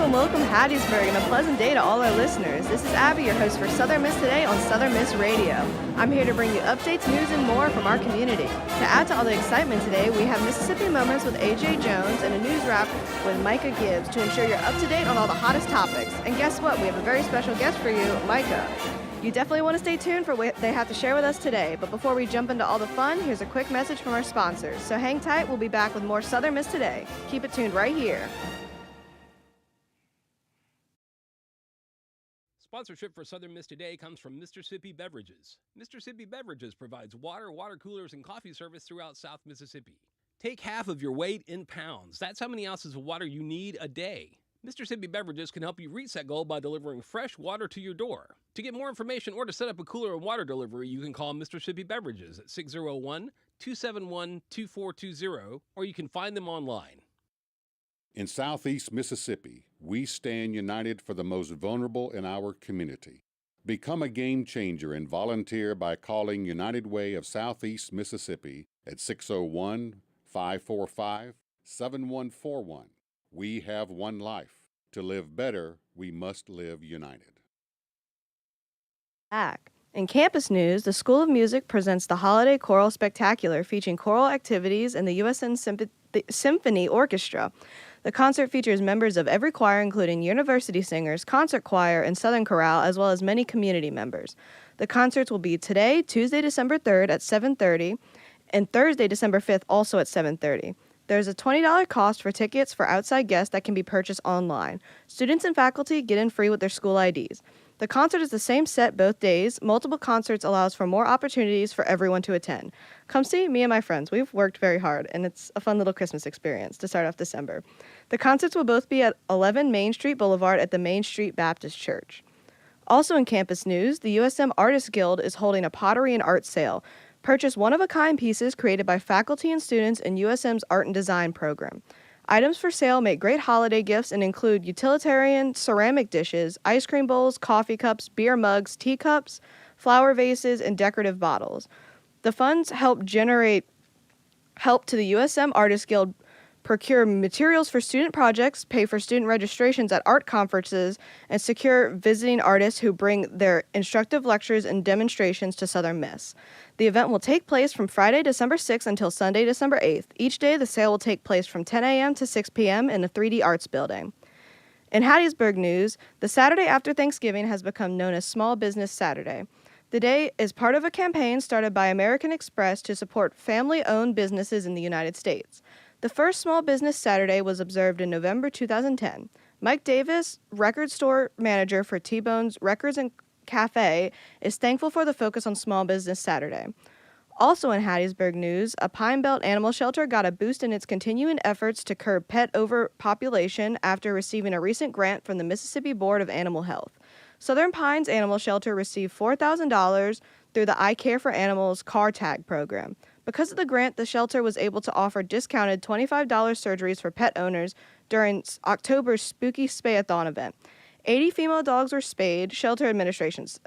and welcome Hattiesburg and a pleasant day to all our listeners. This is Abby, your host for Southern Miss Today on Southern Miss Radio. I'm here to bring you updates, news, and more from our community. To add to all the excitement today, we have Mississippi Moments with AJ Jones and a news wrap with Micah Gibbs to ensure you're up to date on all the hottest topics. And guess what? We have a very special guest for you, Micah. You definitely want to stay tuned for what they have to share with us today. But before we jump into all the fun, here's a quick message from our sponsors. So hang tight, we'll be back with more Southern Miss Today. Keep it tuned right here. Sponsorship for Southern Miss Today comes from Mississippi Beverages. Mississippi Beverages provides water coolers, and coffee service throughout South Mississippi. Take half of your weight in pounds. That's how many ounces of water you need a day. Mississippi Beverages can help you reach that goal by delivering fresh water to your door. To get more information or to set up a cooler and water delivery, you can call Mississippi Beverages at 601-271-2420, or you can find them online. In Southeast Mississippi, we stand united for the most vulnerable in our community. Become a game changer and volunteer by calling United Way of Southeast Mississippi at 601-545-7141. We have one life. To live better, we must live united. Back. In campus news, the School of Music presents the Holiday Choral Spectacular featuring choral activities and the USN Symphony Orchestra. The concert features members of every choir, including university singers, concert choir, and Southern Chorale, as well as many community members. The concerts will be today, Tuesday, December 3rd at 7:30, and Thursday, December 5th, also at 7:30. There's a $20 cost for tickets for outside guests that can be purchased online. Students and faculty get in free with their school IDs. The concert is the same set both days. Multiple concerts allows for more opportunities for everyone to attend. Come see me and my friends. We've worked very hard, and it's a fun little Christmas experience to start off December. The concerts will both be at 11 Main Street Boulevard at the Main Street Baptist Church. Also in campus news, the USM Artists Guild is holding a pottery and art sale. Purchase one-of-a-kind pieces created by faculty and students in USM's Art and Design program. Items for sale make great holiday gifts and include utilitarian ceramic dishes, ice cream bowls, coffee cups, beer mugs, teacups, flower vases, and decorative bottles. The funds help to the USM Artists Guild procure materials for student projects, pay for student registrations at art conferences, and secure visiting artists who bring their instructive lectures and demonstrations to Southern Miss. The event will take place from Friday, December 6th until Sunday, December 8th. Each day, the sale will take place from 10 a.m. to 6 p.m. in the 3D Arts Building. In Hattiesburg news, the Saturday after Thanksgiving has become known as Small Business Saturday. The day is part of a campaign started by American Express to support family-owned businesses in the United States. The first Small Business Saturday was observed in November 2010. Mike Davis, record store manager for T-Bone's Records and Cafe, is thankful for the focus on Small Business Saturday. Also in Hattiesburg news, a Pine Belt animal shelter got a boost in its continuing efforts to curb pet overpopulation after receiving a recent grant from the Mississippi Board of Animal Health. Southern Pines Animal Shelter received $4,000 through the I Care for Animals car tag program. Because of the grant, the shelter was able to offer discounted $25 surgeries for pet owners during October's Spooky Spay-a-thon event. 80 female dogs were spayed, shelter administrators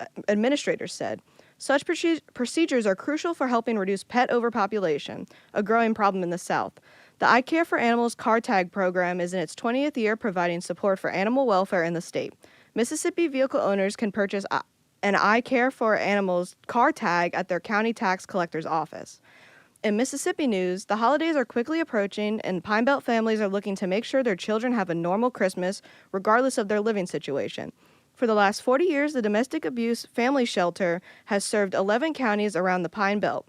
said. Such procedures are crucial for helping reduce pet overpopulation, a growing problem in the South. The I Care for Animals car tag program is in its 20th year providing support for animal welfare in the state. Mississippi vehicle owners can purchase an I Care for Animals car tag at their county tax collector's office. In Mississippi news, the holidays are quickly approaching, and Pine Belt families are looking to make sure their children have a normal Christmas, regardless of their living situation. For the last 40 years, the Domestic Abuse Family Shelter has served 11 counties around the Pine Belt.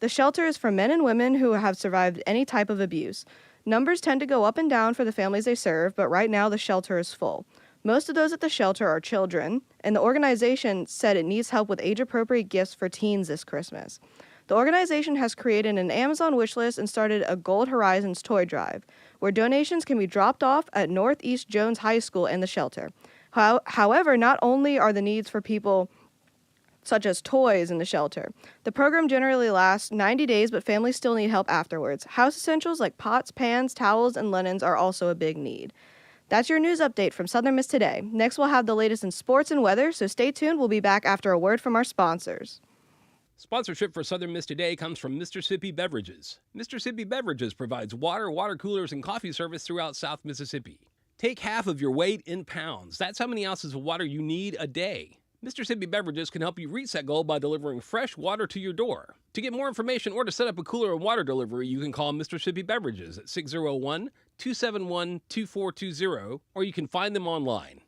The shelter is for men and women who have survived any type of abuse. Numbers tend to go up and down for the families they serve, but right now the shelter is full. Most of those at the shelter are children, and the organization said it needs help with age-appropriate gifts for teens this Christmas. The organization has created an Amazon wish list and started a Gold Horizons toy drive, where donations can be dropped off at Northeast Jones High School and the shelter. However, not only are the needs for people such as toys in the shelter. The program generally lasts 90 days, but families still need help afterwards. House essentials like pots, pans, towels, and linens are also a big need. That's your news update from Southern Miss Today. Next, we'll have the latest in sports and weather, so stay tuned. We'll be back after a word from our sponsors. Sponsorship for Southern Miss Today comes from Mississippi Beverages. Mississippi Beverages provides water coolers, and coffee service throughout South Mississippi. Take half of your weight in pounds. That's how many ounces of water you need a day. Mississippi Beverages can help you reach that goal by delivering fresh water to your door. To get more information or to set up a cooler and water delivery, you can call Mississippi Beverages at 601-271-2420, or you can find them online.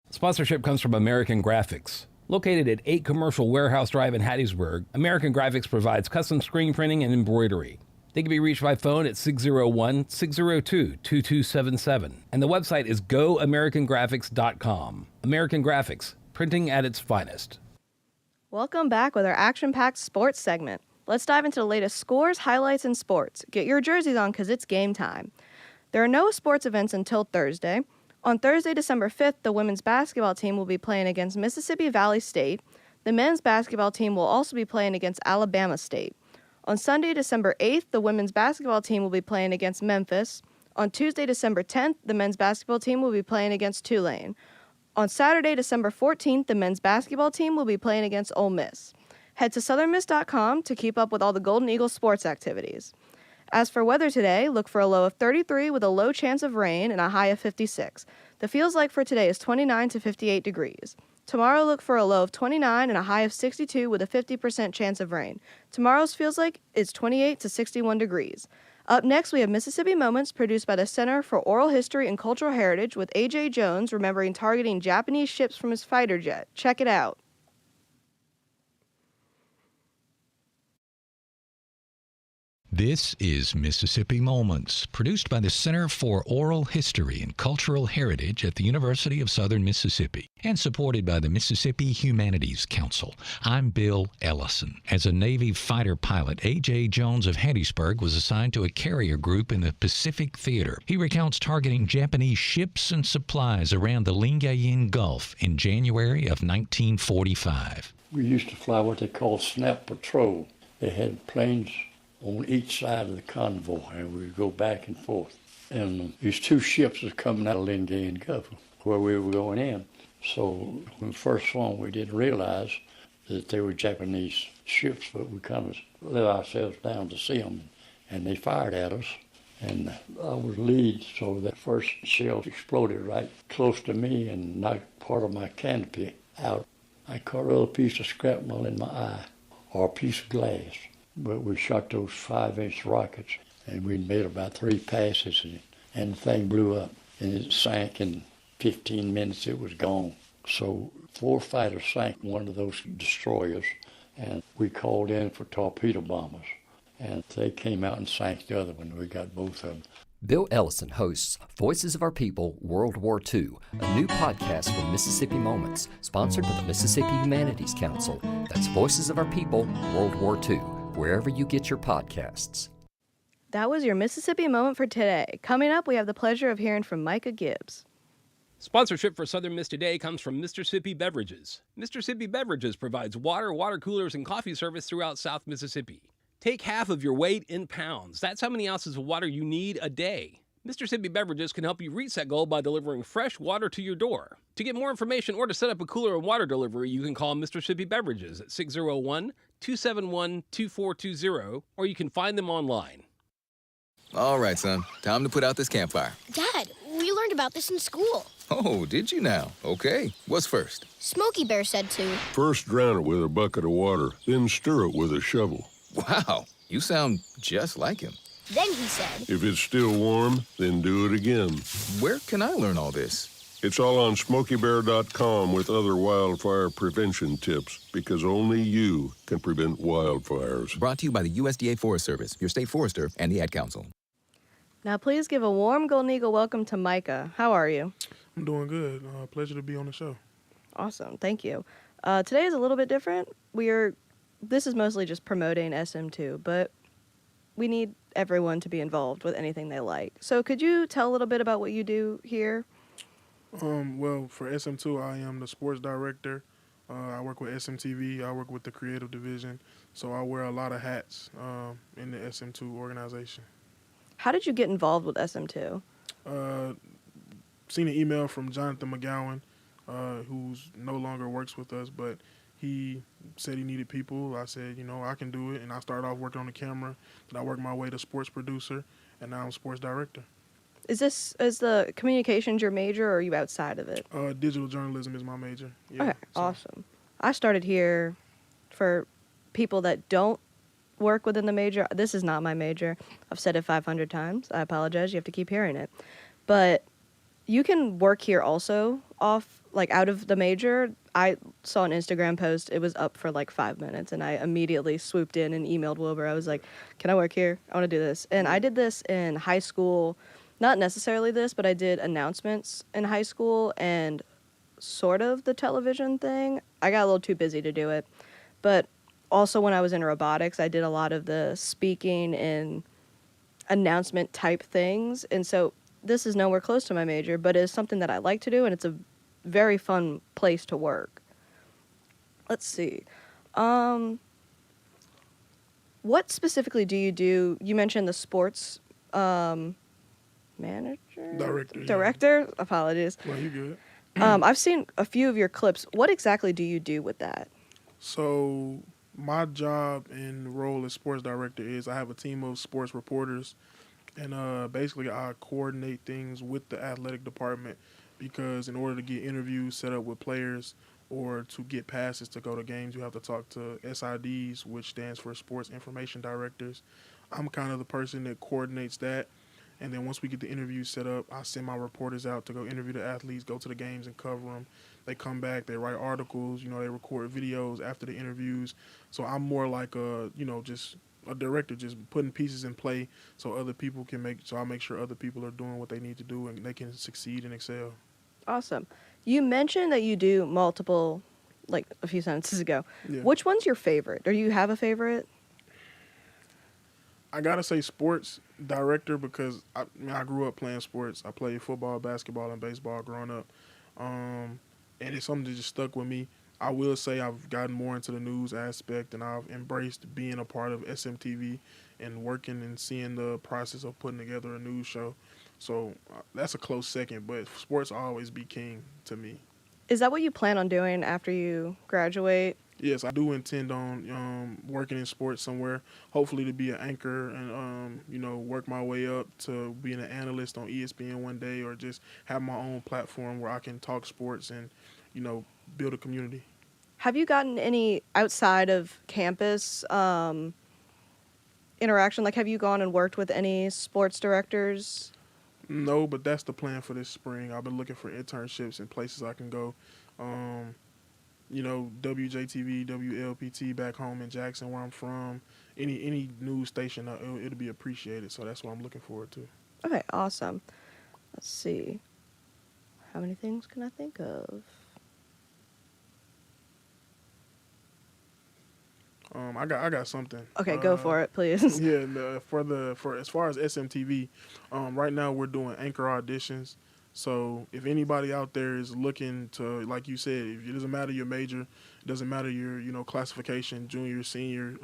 Sponsorship comes from American Graphics. Located at 8 Commercial Warehouse Drive in Hattiesburg, American Graphics provides custom screen printing and embroidery. They can be reached by phone at 601-602-2277. And the website is goamericangraphics.com. American Graphics, printing at its finest. Welcome back with our action-packed sports segment. Let's dive into the latest scores, highlights, and sports. Get your jerseys on because it's game time. There are no sports events until Thursday. On Thursday, December 5th, the women's basketball team will be playing against Mississippi Valley State. The men's basketball team will also be playing against Alabama State. On Sunday, December 8th, the women's basketball team will be playing against Memphis. On Tuesday, December 10th, the men's basketball team will be playing against Tulane. On Saturday, December 14th, the men's basketball team will be playing against Ole Miss. Head to southernmiss.com to keep up with all the Golden Eagles sports activities. As for weather today, look for a low of 33 with a low chance of rain and a high of 56. The feels like for today is 29 to 58 degrees. Tomorrow, look for a low of 29 and a high of 62 with a 50% chance of rain. Tomorrow's feels like is 28 to 61 degrees. Up next, we have Mississippi Moments produced by the Center for Oral History and Cultural Heritage with A.J. Jones remembering targeting Japanese ships from his fighter jet. Check it out. This is Mississippi Moments, produced by the Center for Oral History and Cultural Heritage at the University of Southern Mississippi and supported by the Mississippi Humanities Council. I'm Bill Ellison. As a Navy fighter pilot, A.J. Jones of Hattiesburg was assigned to a carrier group in the Pacific Theater. He recounts targeting Japanese ships and supplies around the Lingayen Gulf in January of 1945. We used to fly what they call snap patrol. They had planes on each side of the convoy, and we would go back and forth. And these two ships was coming out of Lingayen Gulf, where we were going in. So when we first saw them, we didn't realize that they were Japanese ships, but we kind of let ourselves down to see them, and they fired at us. And I was lead, so that first shell exploded right close to me and knocked part of my canopy out. I caught a little piece of shrapnel in my eye, or a piece of glass. But we shot those 5-inch rockets, and we made about 3 passes, and the thing blew up, and it sank in 15 minutes. It was gone. So 4 fighters sank one of those destroyers, and we called in for torpedo bombers, and they came out and sank the other one. We got both of them. Bill Ellison hosts Voices of Our People, World War II, a new podcast from Mississippi Moments, sponsored by the Mississippi Humanities Council. That's Voices of Our People, World War II, wherever you get your podcasts. That was your Mississippi Moment for today. Coming up, we have the pleasure of hearing from Micah Gibbs. Sponsorship for Southern Miss Today comes from Mississippi Beverages. Mississippi Beverages provides water, water coolers, and coffee service throughout South Mississippi. Take half of your weight in pounds. That's how many ounces of water you need a day. Mississippi Beverages can help you reach that goal by delivering fresh water to your door. To get more information or to set up a cooler and water delivery, you can call Mississippi Beverages at 601-271-2420, or you can find them online. All right, son. Time to put out this campfire. Dad, we learned about this in school. Oh, did you now? Okay. What's first? Smokey Bear said to. First drown it with a bucket of water, then stir it with a shovel. Wow, you sound just like him. Then he said. If it's still warm, then do it again. Where can I learn all this? It's all on SmokeyBear.com with other wildfire prevention tips, because only you can prevent wildfires. Brought to you by the USDA Forest Service, your state forester, and the Ad Council. Now, please give a warm Golden Eagle welcome to Micah. How are you? I'm doing good. Pleasure to be on the show. Awesome. Thank you. Today is a little bit different. This is mostly just promoting SM2, but we need everyone to be involved with anything they like. So could you tell a little bit about what you do here? Well, for SM2, I am the sports director. I work with SMTV. I work with the creative division. So I wear a lot of hats in the SM2 organization. How did you get involved with SM2? Seen an email from Jonathan McGowan, who's no longer works with us, but he said he needed people. I said, I can do it. And I started off working on the camera. Then I worked my way to sports producer, and now I'm sports director. Is the communications your major, or are you outside of it? Digital journalism is my major. Yeah, Okay, awesome. I started here for people that don't work within the major. This is not my major. I've said it 500 times. I apologize. You have to keep hearing it. But you can work here also out of the major. I saw an Instagram post. It was up for like 5 minutes, and I immediately swooped in and emailed Wilbur. I was like, can I work here? I want to do this. And I did this in high school. Not necessarily this, but I did announcements in high school and sort of the television thing. I got a little too busy to do it. But also when I was in robotics, I did a lot of the speaking and announcement type things. And so this is nowhere close to my major, but it's something that I like to do, and it's a very fun place to work. Let's see. What specifically do you do? You mentioned the sports manager? Director. Yeah. Director? Apologies. Well, you good. I've seen a few of your clips. What exactly do you do with that? So my job and role as sports director is I have a team of sports reporters, and basically I coordinate things with the athletic department, because in order to get interviews set up with players or to get passes to go to games, you have to talk to SIDs, which stands for Sports Information Directors. I'm kind of the person that coordinates that. And then once we get the interviews set up, I send my reporters out to go interview the athletes, go to the games and cover them. They come back, they write articles, they record videos after the interviews. So I'm more like just a director, just putting pieces in play so other people so I make sure other people are doing what they need to do and they can succeed and excel. Awesome. You mentioned that you do multiple, like a few sentences ago. Yeah. Which one's your favorite? Or do you have a favorite? I gotta say sports director, because I grew up playing sports. I played football, basketball, and baseball growing up, and it's something that just stuck with me. I will say I've gotten more into the news aspect, and I've embraced being a part of SMTV and working and seeing the process of putting together a news show. So that's a close second, but sports will always be king to me. Is that what you plan on doing after you graduate? Yes, I do intend on working in sports somewhere, hopefully to be an anchor and, work my way up to being an analyst on ESPN one day, or just have my own platform where I can talk sports and, build a community. Have you gotten any outside of campus interaction? Like, have you gone and worked with any sports directors? No, but that's the plan for this spring. I've been looking for internships and places I can go. WJTV, WLPT back home in Jackson, where I'm from. Any news station, it'll be appreciated. So that's what I'm looking forward to. Okay, awesome. Let's see. How many things can I think of? I got something. Okay, go for it, please. Yeah, for as far as SMTV, right now we're doing anchor auditions. So if anybody out there is looking to, like you said, it doesn't matter your major, it doesn't matter your classification, junior, senior,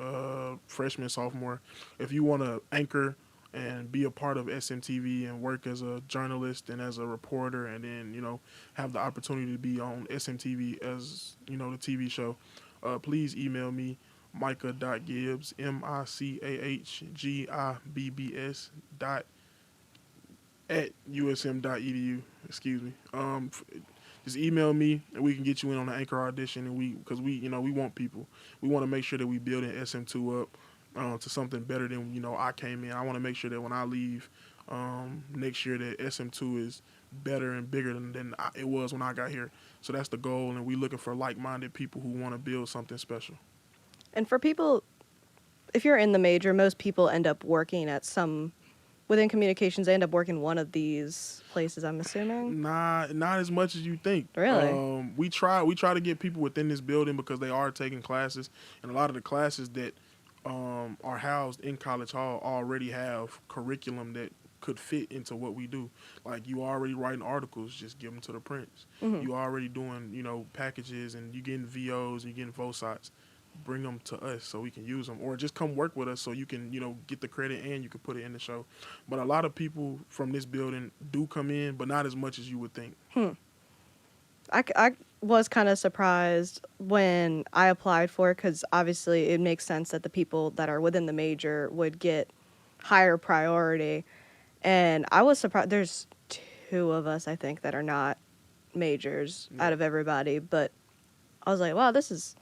freshman, sophomore. If you want to anchor and be a part of SMTV and work as a journalist and as a reporter, and then have the opportunity to be on SMTV as the TV show, please email me, Micah.Gibbs, MICAHGIBBS at usm.edu. Excuse me. Just email me and we can get you in on the anchor audition, and because we want people. We want to make sure that we building SM2 up to something better than I came in. I want to make sure that when I leave next year, that SM2 is better and bigger than it was when I got here. So that's the goal, and we looking for like-minded people who want to build something special. And for people, if you're in the major, most people end up working at within communications, they end up working one of these places, I'm assuming? Not as much as you think. Really? We try to get people within this building because they are taking classes, and a lot of the classes that are housed in College Hall already have curriculum that could fit into what we do. Like, you already writing articles, just give them to the prints. Mm-hmm. You already doing, packages, and you getting VOs, you getting VOSITs. Bring them to us so we can use them, or just come work with us so you can, get the credit and you can put it in the show. But a lot of people from this building do come in, but not as much as you would think. I was kind of surprised when I applied for it, because obviously it makes sense that the people that are within the major would get higher priority. And I was surprised. There's 2 of us, I think, that are not majors out of everybody. But I was like, wow, this is.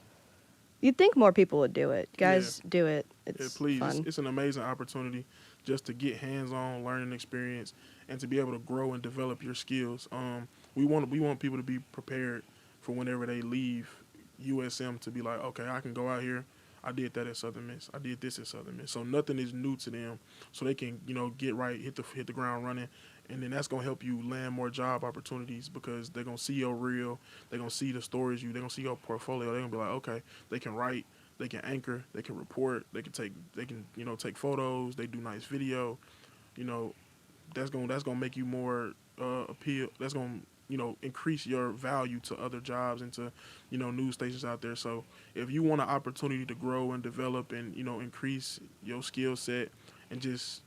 You'd think more people would do it. Guys, do it. It's please. fun. It's an amazing opportunity just to get hands-on learning experience and to be able to grow and develop your skills. We want people to be prepared for whenever they leave USM to be like, okay, I can go out here. I did that at Southern Miss. I did this at Southern Miss. So nothing is new to them. So they can, get right, hit the ground running, and then that's gonna help you land more job opportunities because they're gonna see your reel, they're gonna see the stories they're gonna see your portfolio. They're gonna be like, okay, they can write, they can anchor, they can report, they can take photos, they do nice video. That's gonna make you more appeal. That's gonna increase your value to other jobs and to news stations out there. So if you want an opportunity to grow and develop and increase your skill set and just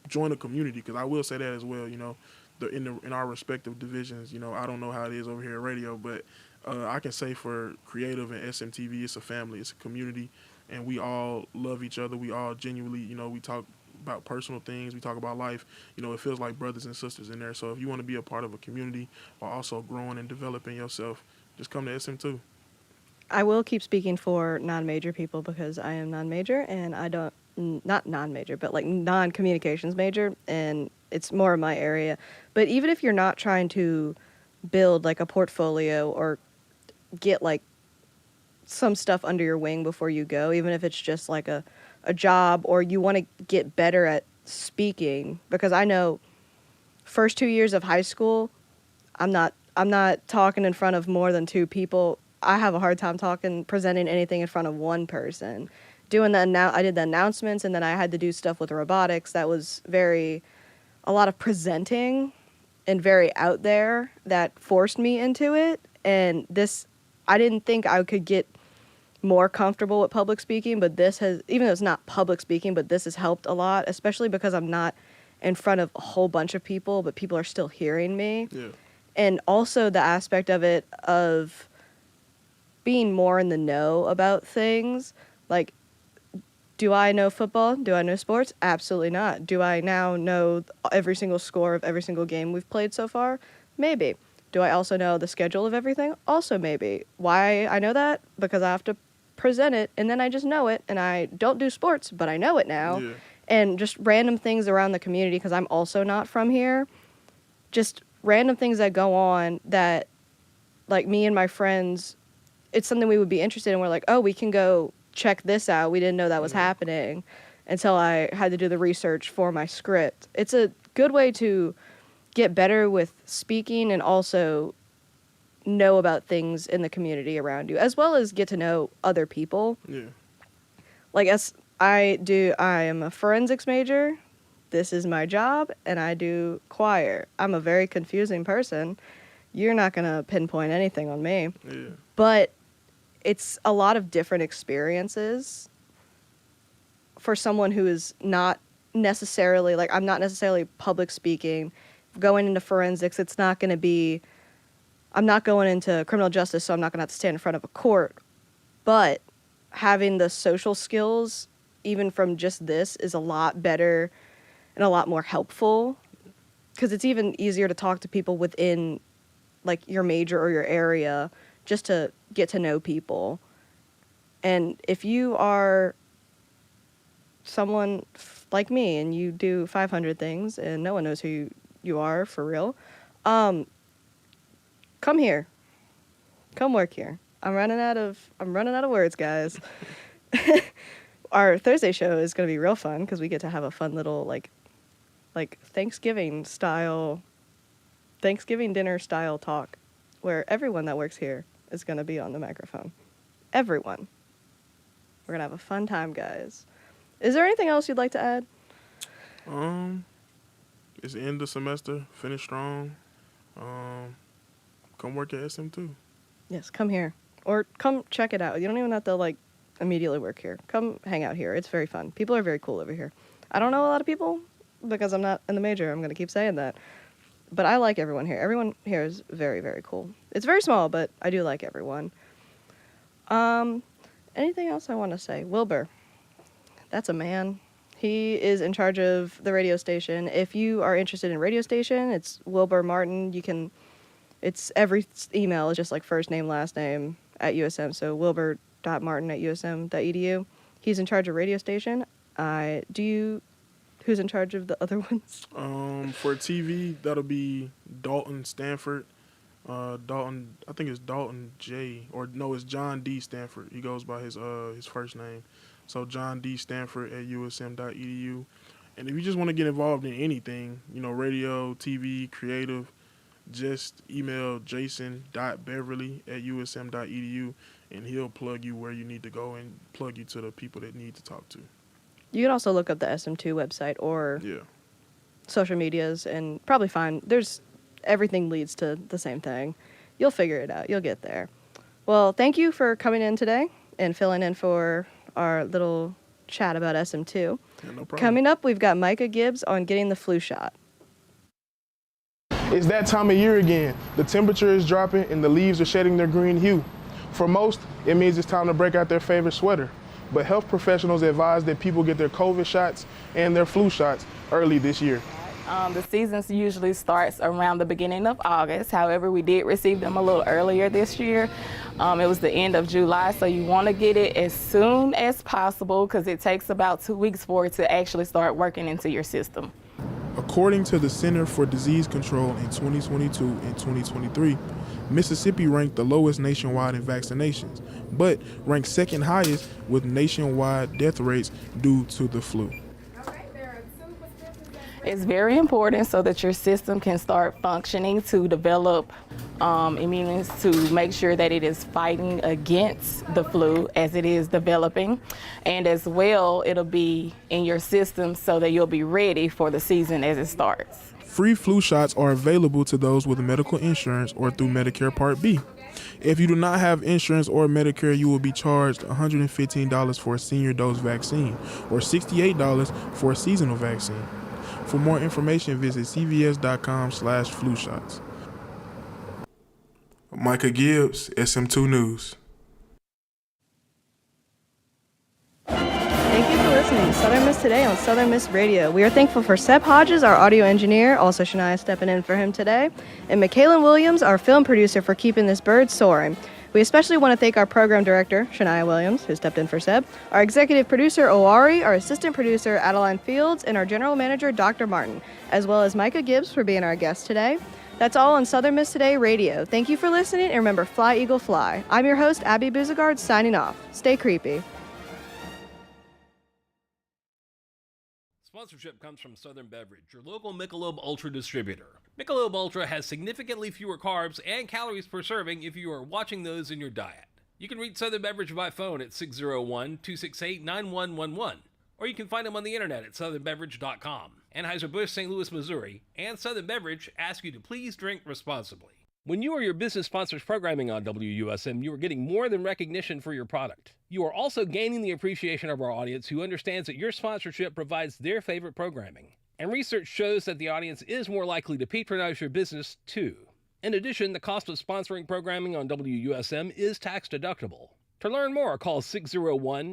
join a community, because I will say that as well. In our respective divisions, I don't know how it is over here at radio, but I can say for creative and SMTV, it's a family, it's a community, and we all love each other. We all genuinely, we talk about personal things, we talk about life. It feels like brothers and sisters in there. So if you want to be a part of a community while also growing and developing yourself, just come to SM2. I will keep speaking for non-major people because I am non-major and I don't, not non-major, but like non-communications major, and it's more of my area. But even if you're not trying to build like a portfolio or get like some stuff under your wing before you go, even if it's just like a job, or you want to get better at speaking, because I know first 2 years of high school, I'm not talking in front of more than 2 people. I have a hard time presenting anything in front of one person. I did the announcements, and then I had to do stuff with robotics that was a lot of presenting and very out there that forced me into it. And I didn't think I could get more comfortable with public speaking, but this has, even though it's not public speaking, but this has helped a lot, especially because I'm not in front of a whole bunch of people, but people are still hearing me. Yeah. And also the aspect of it of being more in the know about things. Like, do I know football? Do I know sports? Absolutely not. Do I now know every single score of every single game we've played so far? Maybe. Do I also know the schedule of everything? Also maybe. Why I know that? Because I have to present it, and then I just know it, and I don't do sports, but I know it now. Yeah. And just random things around the community, because I'm also not from here. Just random things that go on that, like, me and my friends, it's something we would be interested in. We're like, oh, we can go check this out. We didn't know that was happening until I had to do the research for my script. It's a good way to get better with speaking and also know about things in the community around you, as well as get to know other people. Yeah. Like, as I am a forensics major. This is my job, and I do choir. I'm a very confusing person. You're not going to pinpoint anything on me. Yeah. But it's a lot of different experiences for someone who is not necessarily, like, I'm not necessarily public speaking. Going into forensics, it's not going to be, I'm not going into criminal justice, so I'm not going to have to stand in front of a court. But having the social skills, even from just this, is a lot better and a lot more helpful, because it's even easier to talk to people within, like, your major or your area, just to get to know people. And if you are someone like me and you do 500 things and no one knows who you are for real, come here. Come work here. I'm running out of words, guys. Our Thursday show is going to be real fun because we get to have a fun little like Thanksgiving dinner style talk where everyone that works here is going to be on the microphone. Everyone. We're going to have a fun time, guys. Is there anything else you'd like to add? It's the end of the semester. Finish strong. Come work at SM2. Yes, come here. Or come check it out. You don't even have to, like, immediately work here. Come hang out here. It's very fun. People are very cool over here. I don't know a lot of people because I'm not in the major. I'm going to keep saying that. But I like everyone here. Everyone here is very, very cool. It's very small, but I do like everyone. Anything else I want to say? Wilbur. That's a man. He is in charge of the radio station. If you are interested in radio station, it's Wilbur Martin. It's every email is just like first name, last name at USM. So wilbur.martin@usm.edu. He's in charge of radio station. Who's in charge of the other ones? For TV, that'll be Dalton Stanford. Dalton, I think it's Dalton J, or no, it's John D. Stanford. He goes by his first name. So John D. Stanford at usm.edu. And if you just want to get involved in anything, radio, TV, creative, just email jason.beverly@usm.edu, and he'll plug you where you need to go and plug you to the people that need to talk to. You can also look up the SM2 website or social medias and probably find everything leads to the same thing. You'll figure it out. You'll get there. Well, thank you for coming in today and filling in for our little chat about SM2. Yeah, no problem. Coming up, we've got Micah Gibbs on getting the flu shot. It's that time of year again. The temperature is dropping and the leaves are shedding their green hue. For most, it means it's time to break out their favorite sweater. But health professionals advise that people get their COVID shots and their flu shots early this year. The season usually starts around the beginning of August. However, we did receive them a little earlier this year. It was the end of July, so you want to get it as soon as possible because it takes about 2 weeks for it to actually start working into your system. According to the Center for Disease Control in 2022 and 2023, Mississippi ranked the lowest nationwide in vaccinations, but ranked second highest with nationwide death rates due to the flu. It's very important so that your system can start functioning to develop immunity to make sure that it is fighting against the flu as it is developing. And as well, it'll be in your system so that you'll be ready for the season as it starts. Free flu shots are available to those with medical insurance or through Medicare Part B. If you do not have insurance or Medicare, you will be charged $115 for a senior dose vaccine or $68 for a seasonal vaccine. For more information, visit cvs.com/flu shots. Micah Gibbs, SM2 News. Thank you for listening to Southern Miss Today on Southern Miss Radio. We are thankful for Seb Hodges, our audio engineer, also Shania stepping in for him today, and Michaelan Williams, our film producer, for keeping this bird soaring. We especially want to thank our program director, Shania Williams, who stepped in for Seb, our executive producer, Owari, our assistant producer, Adeline Fields, and our general manager, Dr. Martin, as well as Micah Gibbs for being our guest today. That's all on Southern Miss Today Radio. Thank you for listening, and remember, fly, eagle, fly. I'm your host, Abby Buzagard, signing off. Stay creepy. Sponsorship comes from Southern Beverage, your local Michelob Ultra distributor. Michelob Ultra has significantly fewer carbs and calories per serving if you are watching those in your diet. You can reach Southern Beverage by phone at 601-268-9111, or you can find them on the internet at southernbeverage.com. Anheuser-Busch, St. Louis, Missouri, and Southern Beverage ask you to please drink responsibly. When you or your business sponsors programming on WUSM, you are getting more than recognition for your product. You are also gaining the appreciation of our audience who understands that your sponsorship provides their favorite programming. And research shows that the audience is more likely to patronize your business, too. In addition, the cost of sponsoring programming on WUSM is tax deductible. To learn more, call 601